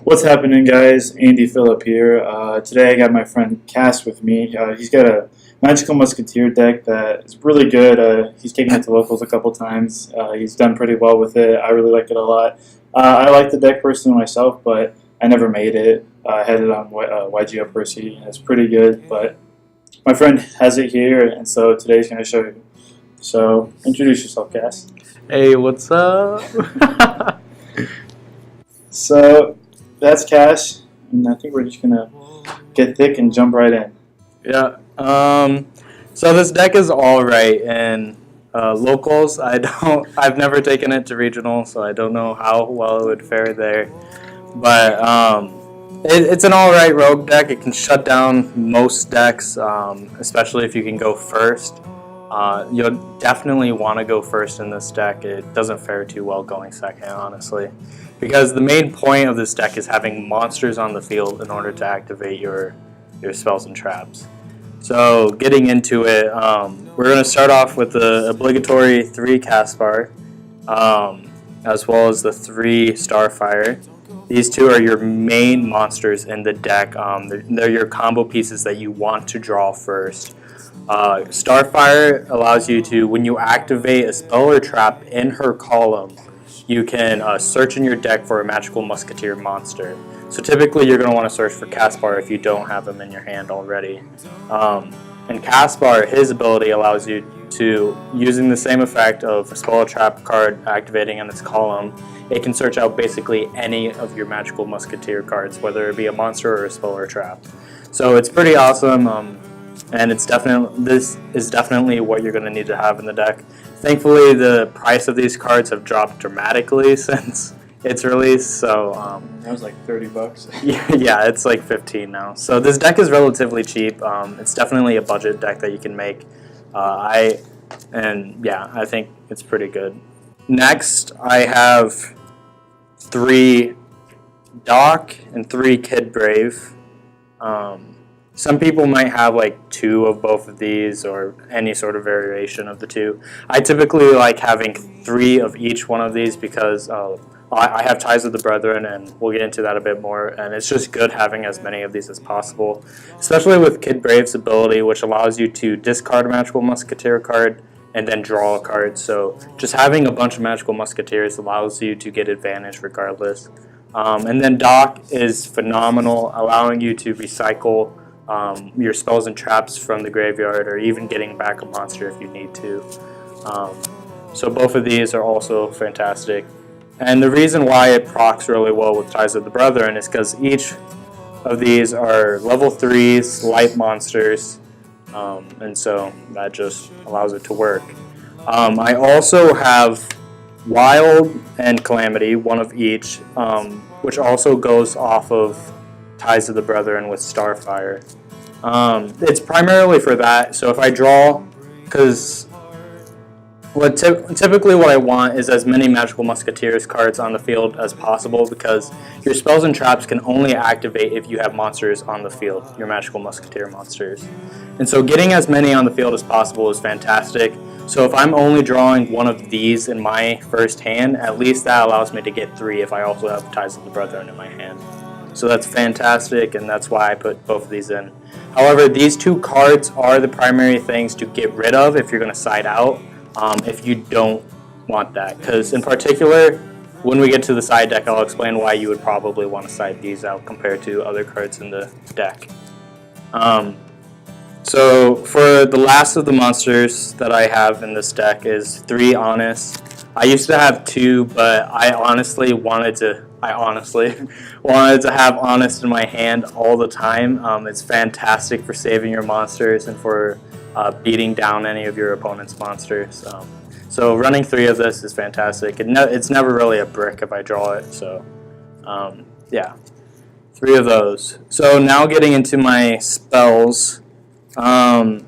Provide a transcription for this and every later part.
What's happening, guys? Andy Phillip here. Today I got my friend Cass with me. He's got a Magical Musketeer deck that is really good. He's taken it to locals a couple times. He's done pretty well with it. I really like it a lot. I like the deck personally myself, but I never made it. I had it on YGO Percy, and it's pretty good. But my friend has it here, and so today's going to show you. So introduce yourself, Cass. Hey, what's up? So that's Cash, and I think we're just gonna get thick and jump right in. Yeah. So this deck is all right in locals. I've never taken it to regional, so I don't know how well it would fare there. But it's an all right rogue deck. It can shut down most decks, especially if you can go first. You'll definitely want to go first in this deck. It doesn't fare too well going second, honestly. Because the main point of this deck is having monsters on the field in order to activate your spells and traps. So getting into it, we're going to start off with the obligatory 3 Caspar, as well as the 3 Starfire. These 2 are your main monsters in the deck. They're your combo pieces that you want to draw first. Starfire allows you to, when you activate a spell or trap in her column, you can search in your deck for a Magical Musketeer monster. So typically you're going to want to search for Caspar if you don't have him in your hand already. And Caspar, his ability allows you to, using the same effect of a spell or trap card activating in its column, it can search out basically any of your Magical Musketeer cards, whether it be a monster or a spell or trap. So it's pretty awesome. And this is definitely what you're going to need to have in the deck. Thankfully, the price of these cards have dropped dramatically since its release. So that was like $30. yeah, it's like 15 now. So this deck is relatively cheap. It's definitely a budget deck that you can make. I think it's pretty good. Next, I have 3 Doc and 3 Kid Brave. Some people might have like 2 of both of these or any sort of variation of the 2. I typically like having 3 of each one of these because I have ties with the Brethren, and we'll get into that a bit more, and it's just good having as many of these as possible, especially with Kid Brave's ability, which allows you to discard a Magical Musketeer card and then draw a card. So just having a bunch of Magical Musketeers allows you to get advantage regardless. And then Doc is phenomenal, allowing you to recycle your spells and traps from the graveyard, or even getting back a monster if you need to. So both of these are also fantastic. And the reason why it procs really well with Ties of the Brethren is because each of these are level 3s, light monsters, and so that just allows it to work. I also have Wild and Calamity, one of each, which also goes off of Ties of the Brethren with Starfire. It's primarily for that, so if I draw, because typically what I want is as many Magical Musketeers cards on the field as possible, because your spells and traps can only activate if you have monsters on the field, your Magical Musketeer monsters. And so getting as many on the field as possible is fantastic. So if I'm only drawing one of these in my first hand, at least that allows me to get 3 if I also have Ties of the Brethren in my hand. So that's fantastic, and that's why I put both of these in. However, these 2 cards are the primary things to get rid of if you're going to side out, if you don't want that. Because in particular, when we get to the side deck, I'll explain why you would probably want to side these out compared to other cards in the deck. So for the last of the monsters that I have in this deck is 3 Honest. I used to have 2, but I honestly wanted to have Honest in my hand all the time. It's fantastic for saving your monsters and for beating down any of your opponent's monsters. So running 3 of this is fantastic. It's never really a brick if I draw it. So yeah, 3 of those. So now getting into my spells. One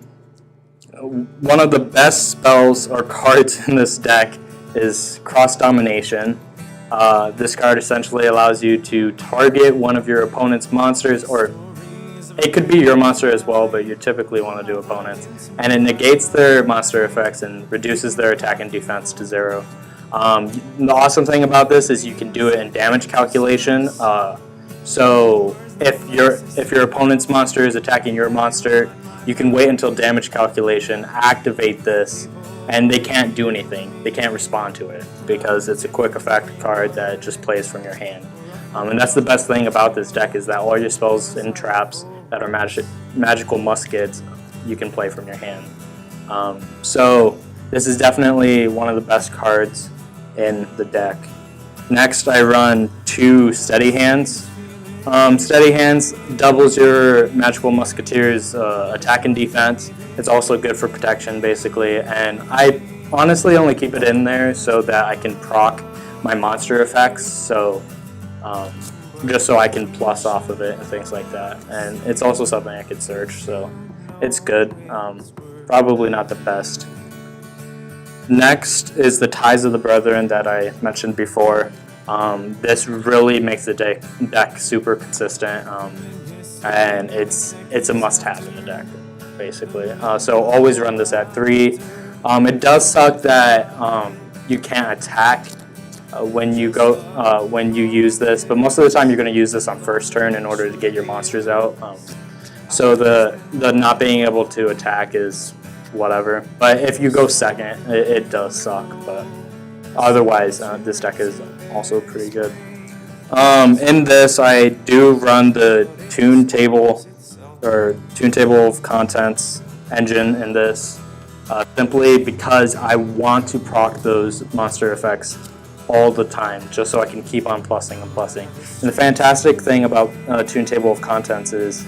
of the best spells or cards in this deck is Cross Domination. This card essentially allows you to target one of your opponent's monsters, or it could be your monster as well, but you typically want to do opponents. And it negates their monster effects and reduces their attack and defense to 0. The awesome thing about this is you can do it in damage calculation. So if your opponent's monster is attacking your monster, you can wait until damage calculation, activate this, and they can't do anything. They can't respond to it because it's a quick effect card that just plays from your hand. And that's the best thing about this deck, is that all your spells and traps that are magical muskets you can play from your hand. So this is definitely one of the best cards in the deck. Next, I run 2 Steady Hands. Steady Hands doubles your Magical Musketeer's attack and defense. It's also good for protection, basically, and I honestly only keep it in there so that I can proc my monster effects, so just so I can plus off of it and things like that. And it's also something I could search, so it's good. Probably not the best. Next is the Ties of the Brethren that I mentioned before. This really makes the deck super consistent, and it's a must-have in the deck, basically. So always run this at 3. It does suck that you can't attack when you use this, but most of the time you're going to use this on first turn in order to get your monsters out. So the not being able to attack is whatever. But if you go second, it does suck. But otherwise, this deck is also pretty good. In this, I do run the Tune Table of Contents engine in this, simply because I want to proc those monster effects all the time, just so I can keep on plussing and plussing. And the fantastic thing about Tune Table of Contents is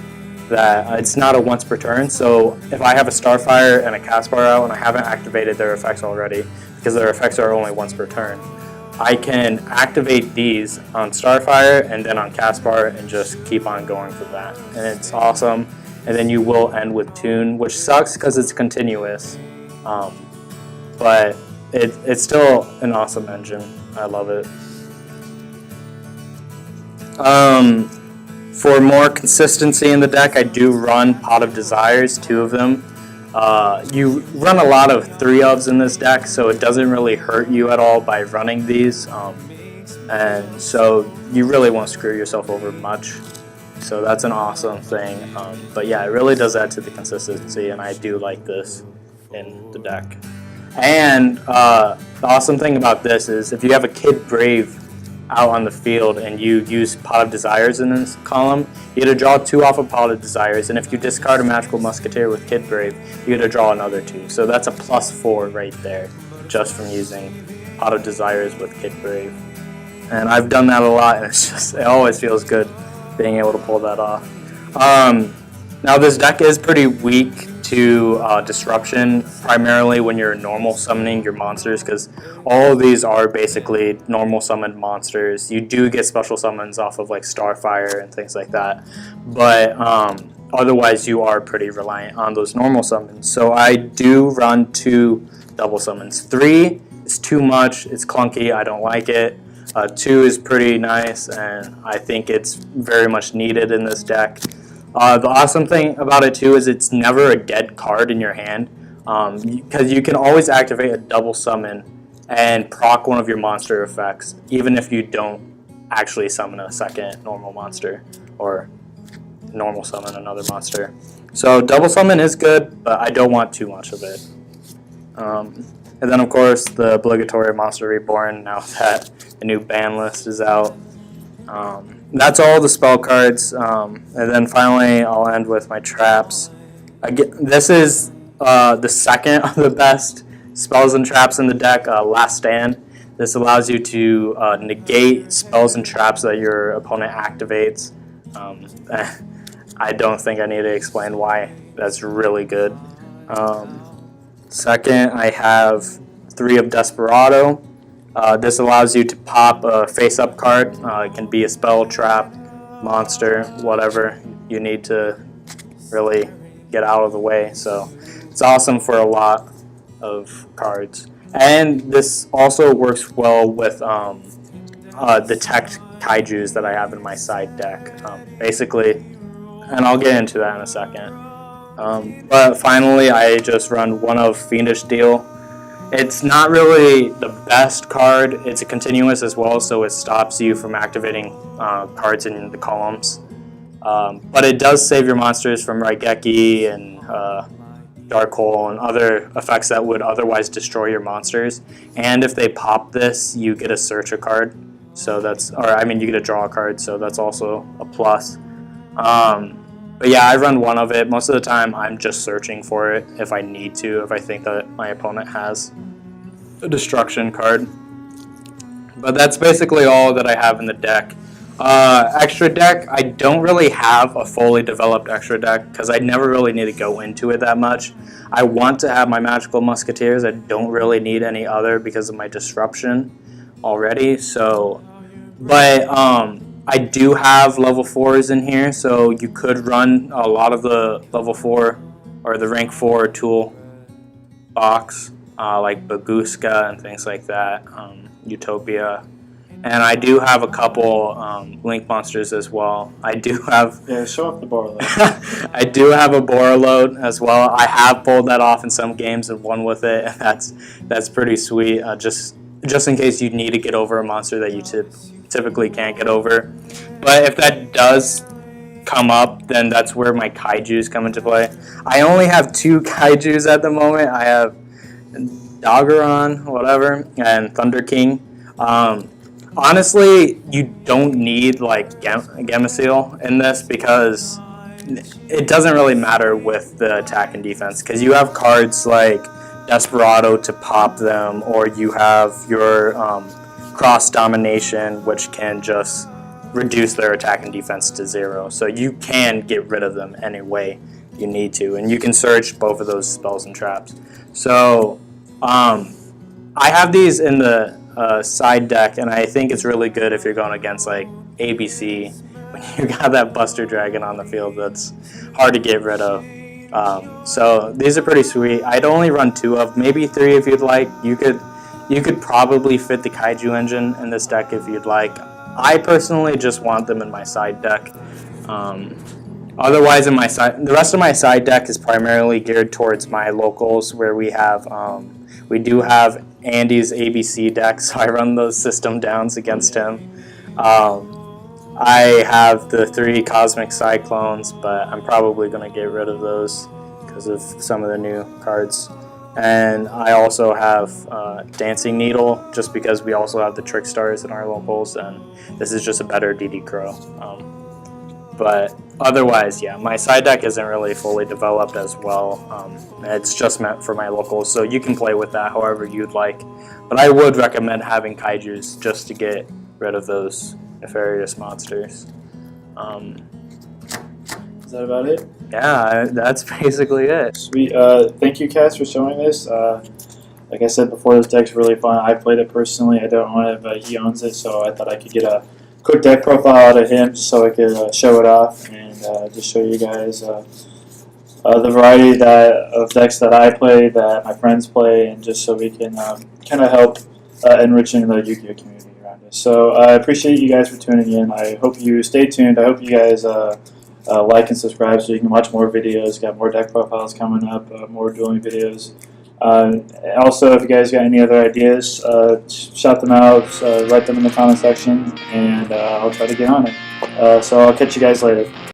that it's not a once per turn, so if I have a Starfire and a Caspar out and I haven't activated their effects already, because their effects are only once per turn, I can activate these on Starfire and then on Caspar and just keep on going for that. And it's awesome. And then you will end with Tune, which sucks because it's continuous, but it's still an awesome engine. I love it. For more consistency in the deck, I do run Pot of Desires, 2 of them. You run a lot of 3-ofs in this deck, so it doesn't really hurt you at all by running these. And so you really won't screw yourself over much. So that's an awesome thing. But yeah, it really does add to the consistency, and I do like this in the deck. And the awesome thing about this is if you have a Kid Brave out on the field and you use Pot of Desires in this column, you get to draw 2 off of Pot of Desires, and if you discard a Magical Musketeer with Kid Brave, you get to draw another 2. So that's a +4 right there, just from using Pot of Desires with Kid Brave. And I've done that a lot, and it always feels good being able to pull that off. Now this deck is pretty weak to Disruption, primarily when you're normal summoning your monsters, because all of these are basically normal summoned monsters. You do get special summons off of like Starfire and things like that, but otherwise you are pretty reliant on those normal summons. So I do run 2 double summons. 3 is too much, it's clunky, I don't like it. 2 is pretty nice, and I think it's very much needed in this deck. The awesome thing about it too is it's never a dead card in your hand, because you can always activate a double summon and proc one of your monster effects, even if you don't actually summon a second normal monster or normal summon another monster. So double summon is good, but I don't want too much of it. And then of course the obligatory Monster Reborn, now that the new ban list is out. That's all the spell cards, and then finally I'll end with my traps. This is the second of the best spells and traps in the deck, Last Stand. This allows you to negate spells and traps that your opponent activates. I don't think I need to explain why that's really good. Second, I have 3 of Desperado. This allows you to pop a face-up card. It can be a spell, trap, monster, whatever you need to really get out of the way. So it's awesome for a lot of cards. And this also works well with the tech kaijus that I have in my side deck. Basically, and I'll get into that in a second. But finally, I just run 1 of Fiendish Deal. It's not really the best card. It's a continuous as well, so it stops you from activating cards in the columns. But it does save your monsters from Raigeki and Dark Hole and other effects that would otherwise destroy your monsters. And if they pop this, you get a search a card. So that's, or I mean, you get a draw a card. So that's also a plus. But yeah, I run one of it. Most of the time, I'm just searching for it if I need to, if I think that my opponent has a destruction card. But that's basically all that I have in the deck. Extra deck, I don't really have a fully developed extra deck because I never really need to go into it that much. I want to have my Magical Musketeers. I don't really need any other because of my disruption already. So, but I do have level 4s in here, so you could run a lot of the level 4 or the rank 4 tool box, like Baguska and things like that, Utopia. And I do have a couple Link monsters as well. I do have... Yeah, show off the Borreload. I do have a Borreload as well. I have pulled that off in some games and won with it, and that's pretty sweet. Just in case you need to get over a monster that you typically can't get over. But if that does come up, then that's where my Kaijus come into play. I only have 2 Kaijus at the moment. I have Doggeron, whatever, and Thunder King. Honestly, you don't need like Gameciel in this because it doesn't really matter with the attack and defense because you have cards like Desperado to pop them, or you have your Cross Domination, which can just reduce their attack and defense to 0. So you can get rid of them any way you need to, and you can search both of those spells and traps. So I have these in the side deck, and I think it's really good if you're going against like ABC when you got that Buster Dragon on the field that's hard to get rid of. So these are pretty sweet. I'd only run 2 of, maybe 3 if you'd like. You could probably fit the Kaiju engine in this deck if you'd like. I personally just want them in my side deck. Otherwise, the rest of my side deck is primarily geared towards my locals, where we do have Andy's ABC deck, so I run those system downs against him. I have the 3 Cosmic Cyclones, but I'm probably going to get rid of those because of some of the new cards. And I also have Dancing Needle, just because we also have the Trick Stars in our locals, and this is just a better DD Crow. But otherwise, yeah, my side deck isn't really fully developed as well. It's just meant for my locals, so you can play with that however you'd like. But I would recommend having Kaijus just to get rid of those nefarious monsters. Is that about it? Yeah, that's basically it. Sweet. Thank you, Cass, for showing this. Like I said before, this deck's really fun. I played it personally. I don't own it, but he owns it, so I thought I could get a quick deck profile out of him just so I could show it off and just show you guys the variety of decks that I play, that my friends play, and just so we can kind of help enriching the Yu-Gi-Oh community around us. So I appreciate you guys for tuning in. I hope you stay tuned. I hope you guys like and subscribe so you can watch more videos. Got more deck profiles coming up, more dueling videos. Also, if you guys got any other ideas, shout them out, write them in the comment section, and I'll try to get on it. So I'll catch you guys later.